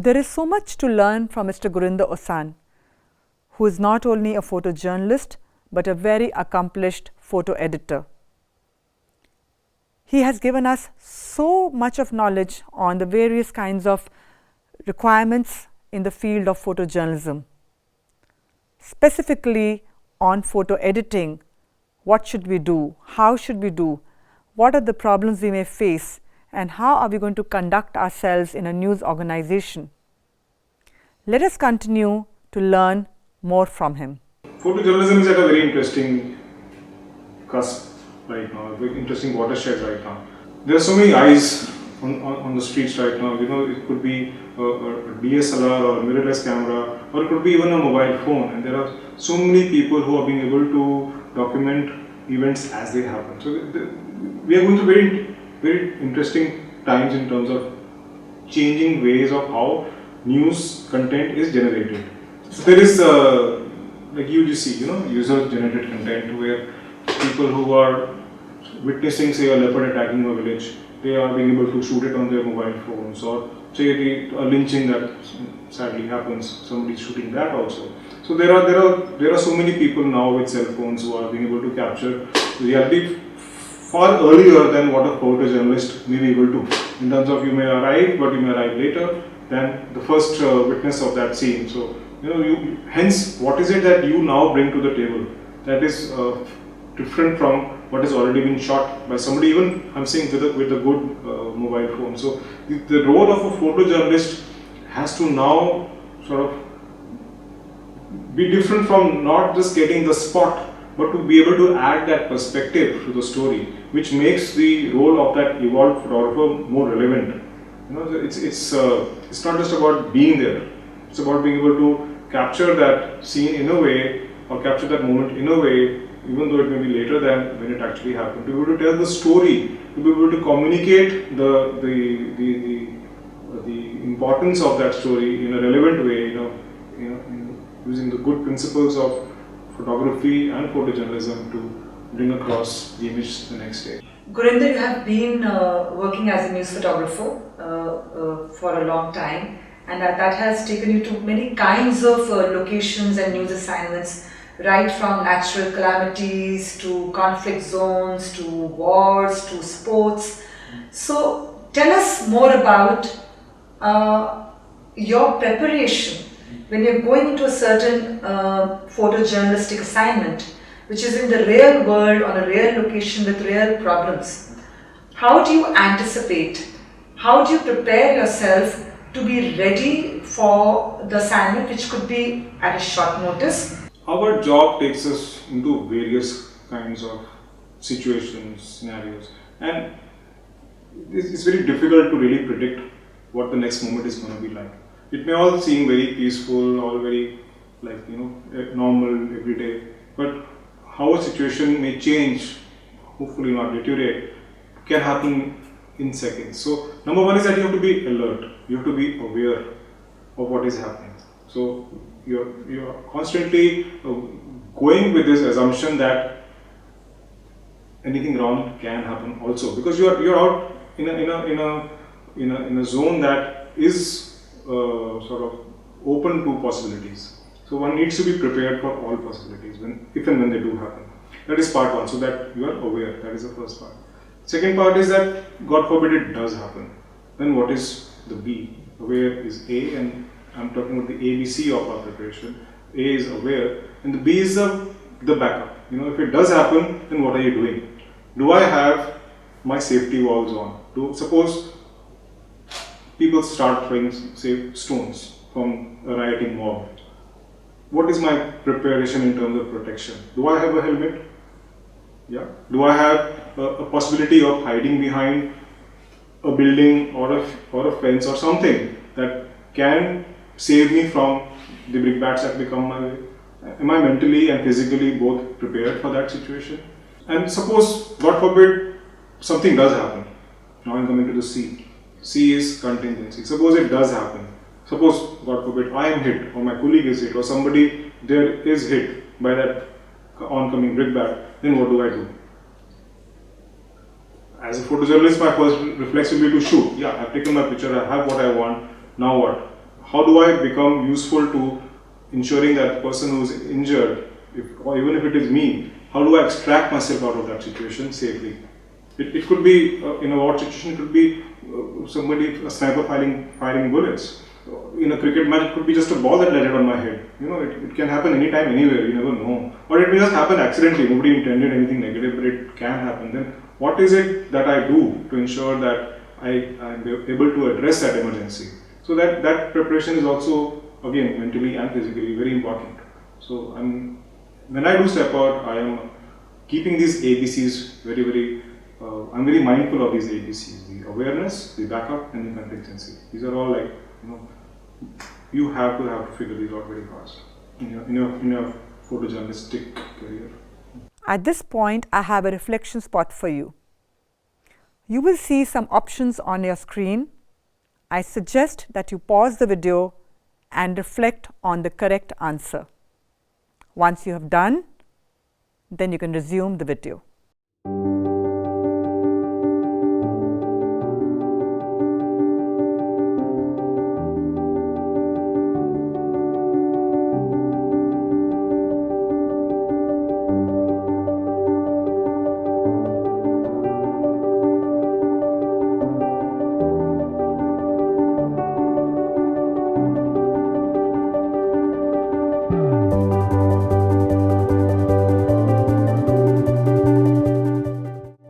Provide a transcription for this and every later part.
There is so much to learn from Mr. Gurinder Osan, who is not only a photojournalist but a very accomplished photo editor. He has given us so much of knowledge on the various kinds of requirements in the field of photojournalism. Specifically on photo editing, what should we do, how should we do, what are the problems we may face, and how are we going to conduct ourselves in a news organization. Let us continue to learn more from him. Photojournalism is at a very interesting cusp right now, a very interesting watershed right now. There are so many eyes on the streets right now. It could be a DSLR or a mirrorless camera, or it could be even a mobile phone, and there are so many people who are being able to document events as they happen. So we are going through very, very interesting times in terms of changing ways of how news content is generated. So there is like UGC, user-generated content, where people who are witnessing, say, a leopard attacking a village, they are being able to shoot it on their mobile phones, or say a lynching that sadly happens, somebody shooting that also. So there are so many people now with cell phones who are being able to capture reality far earlier than what a photojournalist may be able to. In terms of, you may arrive, but you may arrive later than the first witness of that scene. So hence, what is it that you now bring to the table that is different from what has already been shot by somebody, even I'm saying with a good mobile phone. So the role of a photojournalist has to now sort of be different from not just getting the spot, but to be able to add that perspective to the story, which makes the role of that evolved photographer more relevant. It's not just about being there. It's about being able to capture that scene in a way, or capture that moment in a way, even though it may be later than when it actually happened. To be able to tell the story, to be able to communicate the importance of that story in a relevant way, using the good principles of photography and photojournalism to bring across the image the next day. Gurinder, you have been working as a news photographer for a long time, and that has taken you to many kinds of locations and news assignments, right from natural calamities to conflict zones to wars to sports. So tell us more about your preparation when you're going into a certain photojournalistic assignment, which is in the real world on a real location with real problems. How do you anticipate? How do you prepare yourself to be ready for the assignment, which could be at a short notice? Our job takes us into various kinds of situations, scenarios, and it's very difficult to really predict what the next moment is going to be like. It may all seem very peaceful, all very normal, everyday, but how a situation may change, hopefully not deteriorate, can happen in seconds. So number one is that you have to be alert, you have to be aware of what is happening. So you're constantly going with this assumption that anything wrong can happen also, because you're out in a zone that is sort of open to possibilities. So one needs to be prepared for all possibilities if and when they do happen. That is part one, so that you are aware. That is the first part. Second part is that, God forbid, it does happen. Then what is the B? Aware is A, and I'm talking about the ABC of our preparation. A is aware, and the B is the backup. If it does happen, then what are you doing? Do I have my safety valves on? Suppose people start throwing, say, stones from a rioting mob. What is my preparation in terms of protection? Do I have a helmet? Yeah. Do I have a possibility of hiding behind a building or a fence or something that can save me from the brickbats that may come my way? Am I mentally and physically both prepared for that situation? And suppose, God forbid, something does happen. Now I'm coming to the C. C is contingency. Suppose it does happen. Suppose, God forbid, I am hit, or my colleague is hit, or somebody there is hit by that oncoming brickbat, then what do? As a photojournalist, my first reflex will be to shoot. Yeah, I've taken my picture, I have what I want, now what? how do I become useful to ensuring that the person who is injured, or even if it is me, how do I extract myself out of that situation safely? It could be in a war situation. It could be a sniper firing bullets. In a cricket match, it could be just a ball that landed on my head. It can happen anytime, anywhere. You never know, or it may just happen accidentally. Nobody intended anything negative, but it can happen. Then what is it that I do to ensure that I am able to address that emergency? So that preparation is also, again, mentally and physically very important. So when I do step out, I am keeping these ABCs very. I'm very mindful of these ABCs: the awareness, the backup, and the contingency. These are all you have to figure these out very fast in your photojournalistic career. At this point, I have a reflection spot for you. You will see some options on your screen. I suggest that you pause the video and reflect on the correct answer. Once you have done, then you can resume the video.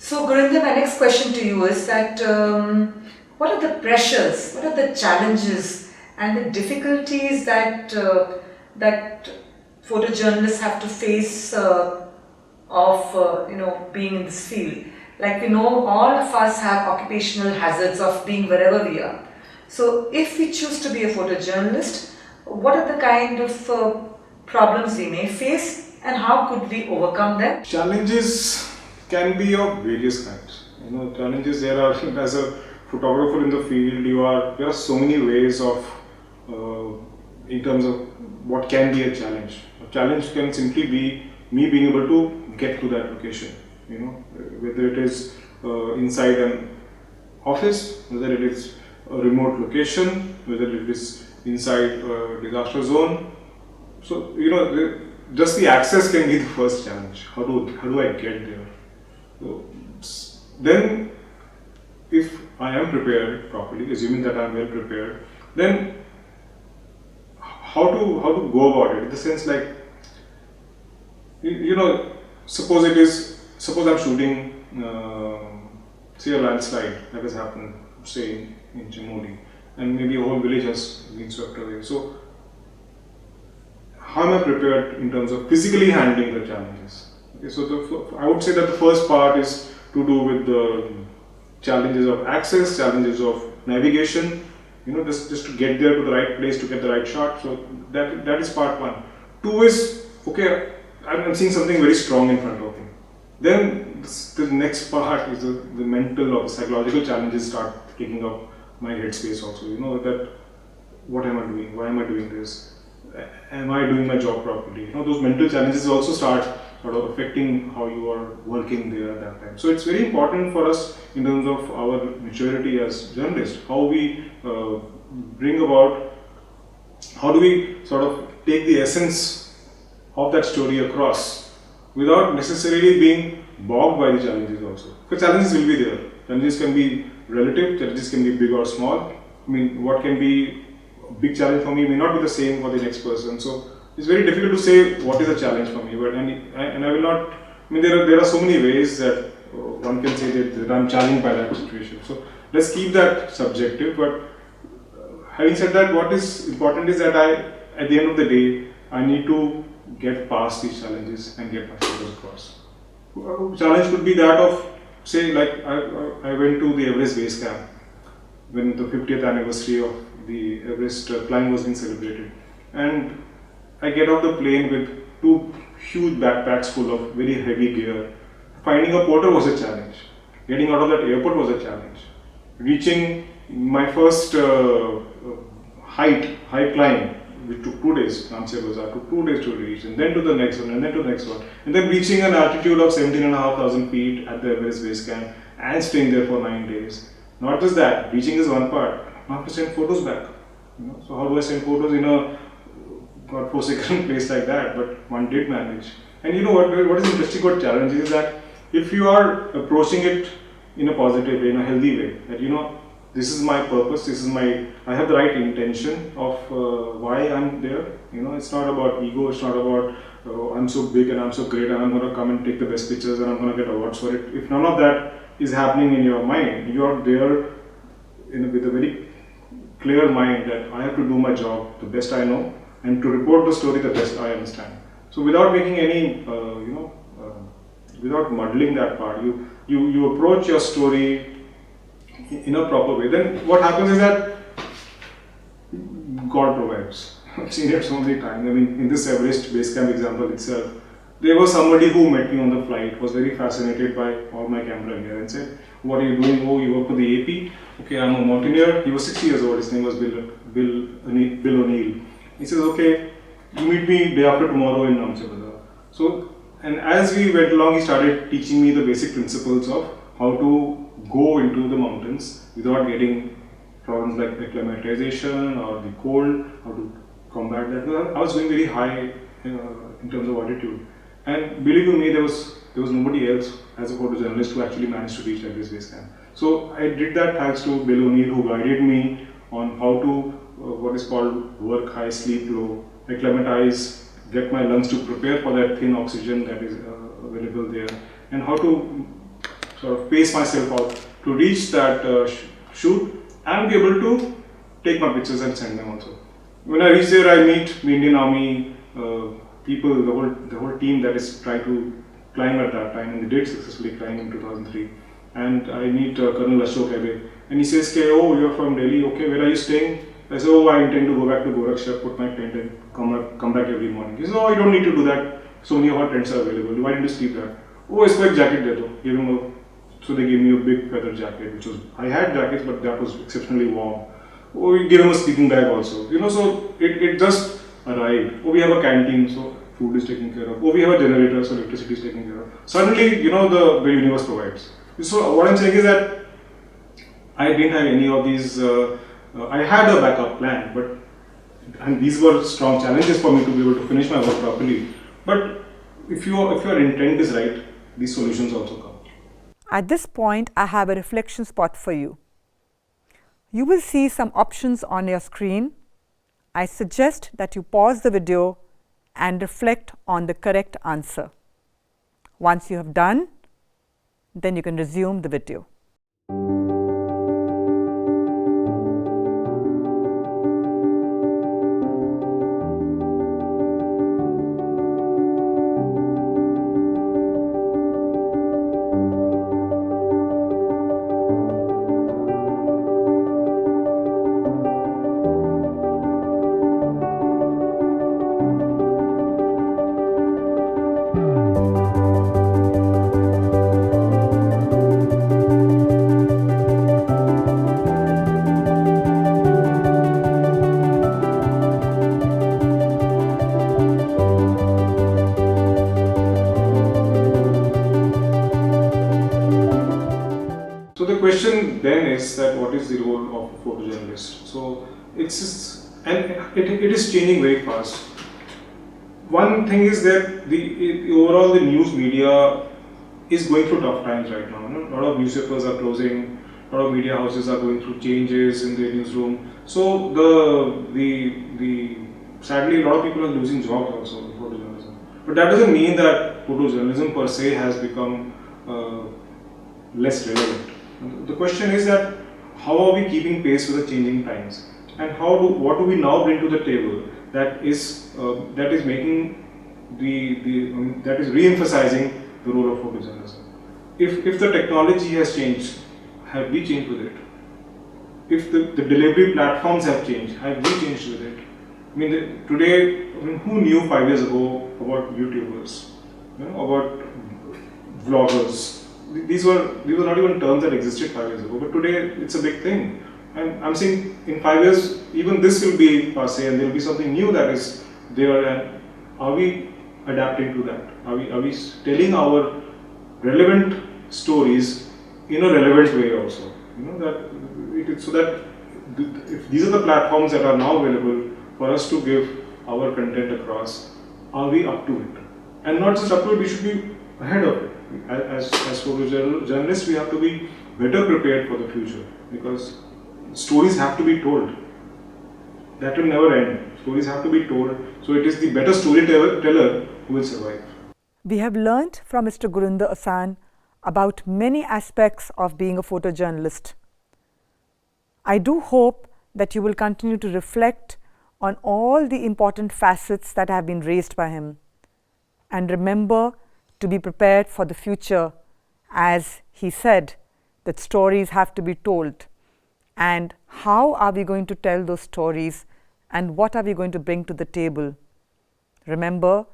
So Gurinder, my next question to you is that what are the pressures, what are the challenges and the difficulties that photojournalists have to face of being in this field? Like we know, all of us have occupational hazards of being wherever we are. So if we choose to be a photojournalist, what are the kind of problems we may face and how could we overcome them? Challenges can be of various kinds. Challenges there are, as a photographer in the field, there are so many ways of, in terms of what can be a challenge. A challenge can simply be me being able to get to that location. Whether it is inside an office, whether it is a remote location, whether it is inside a disaster zone. So just the access can be the first challenge. How do I get there? So, then, if I am prepared properly, assuming that I am well prepared, then how to go about it? In the sense, like, suppose I'm shooting, say a landslide that has happened, say in Jamoli, and maybe a whole village has been swept away. So, how am I prepared in terms of physically handling the challenges? Okay, so I would say that the first part is to do with the challenges of access, challenges of navigation, just to get there to the right place, to get the right shot. So that is part one. Two is, okay, I'm seeing something very strong in front of me. Then the next part is the mental or the psychological challenges start kicking up my headspace also. That what am I doing? Why am I doing this? Am I doing my job properly? Those mental challenges also start sort of affecting how you are working there at that time. So it's very important for us in terms of our maturity as journalists, how we bring about, how do we sort of take the essence of that story across without necessarily being bogged by the challenges also. Because challenges will be there. Challenges can be relative, challenges can be big or small. What can be a big challenge for me may not be the same for the next person. So it's very difficult to say what is a challenge for me, but and I will not. There are so many ways that one can say that I'm challenged by that situation. So let's keep that subjective. But having said that, what is important is that at the end of the day, I need to get past these challenges and get my focus across. Challenge could be that of, say, like I went to the Everest base camp when the 50th anniversary of the Everest climb was being celebrated, and I get off the plane with 2 huge backpacks full of very heavy gear. Finding a porter was a challenge. Getting out of that airport was a challenge. Reaching my first high climb, which took 2 days, Namche Bazaar, took 2 days to reach, and then to the next one, and then to the next one. And then reaching an altitude of 17,500 feet at the Everest base camp and staying there for 9 days. Not just that, reaching is one part, I have to send photos back. So how do I send photos in a godforsaken place like that? But one did manage. And you know what is interesting about challenges is that if you are approaching it in a positive way, in a healthy way, that this is my purpose, I have the right intention of why I'm there. It's not about ego, it's not about I'm so big and I'm so great and I'm going to come and take the best pictures and I'm going to get awards for it. If none of that is happening in your mind, you are there with a very clear mind that I have to do my job the best I know and to report the story the best I understand. So without making any, without muddling that part, you approach your story in a proper way. Then what happens is that God provides. I've seen it so many times. I mean, in this Everest base camp example itself, there was somebody who met me on the flight, was very fascinated by all my camera gear and said, "What are you doing? Oh, you work for the AP? Okay, I'm a mountaineer." He was 60 years old. His name was Bill O'Neill. He says, "Okay, you meet me day after tomorrow in Namche Bazaar." So, and as we went along, he started teaching me the basic principles of how to go into the mountains without getting problems like acclimatization or the cold, how to combat that. I was going very high in terms of altitude, and believe you me, there was nobody else as a photojournalist who actually managed to reach Everest base camp. So I did that thanks to Bill O'Neill, who guided me on how to what is called work high, sleep low, acclimatize, get my lungs to prepare for that thin oxygen that is available there, and how to sort of pace myself out to reach that shoot and be able to take my pictures and send them also. When I reach there, I meet the Indian Army people, the whole team that is trying to climb at that time, and they did successfully climb in 2003. And I meet Colonel Ashok Ebe, and he says, "Oh, you're from Delhi. Okay, where are you staying?" I say, "Oh, I intend to go back to Gorakhpur, put my tent and come back every morning." He says, "Oh, you don't need to do that. So many hot tents are available. Why didn't you sleep there?" "Oh, it's like jacket there though." Give him a So they gave me a big feather jacket, which was, I had jackets, but that was exceptionally warm. Oh, we gave him a sleeping bag also. So it just arrived. Oh, we have a canteen, so food is taken care of. Oh, we have a generator, so electricity is taken care of. Suddenly, the universe provides. So what I'm saying is that I didn't have any of these. I had a backup plan, and these were strong challenges for me to be able to finish my work properly. But if your intent is right, these solutions also come. At this point, I have a reflection spot for you. You will see some options on your screen. I suggest that you pause the video and reflect on the correct answer. Once you have done, then you can resume the video. The question then is that what is the role of a photojournalist? So it is changing very fast. One thing is that overall the news media is going through tough times right now. A lot of newspapers are closing, a lot of media houses are going through changes in their newsroom. So sadly a lot of people are losing jobs also in photojournalism. But that doesn't mean that photojournalism per se has become less relevant. The question is that how are we keeping pace with the changing times, and what do we now bring to the table that is making that is re-emphasizing the role of photojournalism. If the technology has changed, have we changed with it? If the delivery platforms have changed, have we changed with it? Today, who knew 5 years ago about YouTubers, about vloggers? These were not even terms that existed 5 years ago, but today it's a big thing. And I'm saying in 5 years, even this will be passe, and there will be something new that is there. And are we adapting to that? Are we telling our relevant stories in a relevant way also? So that if these are the platforms that are now available for us to give our content across, are we up to it? And not just up to it, we should be ahead of it. As photojournalists, we have to be better prepared for the future, because stories have to be told. That will never end. Stories have to be told. So it is the better storyteller who will survive. We have learnt from Mr. Gurinder Osan about many aspects of being a photojournalist. I do hope that you will continue to reflect on all the important facets that have been raised by him, and remember to be prepared for the future. As he said, that stories have to be told. And how are we going to tell those stories, and what are we going to bring to the table? Remember,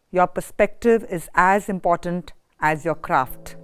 your perspective is as important as your craft.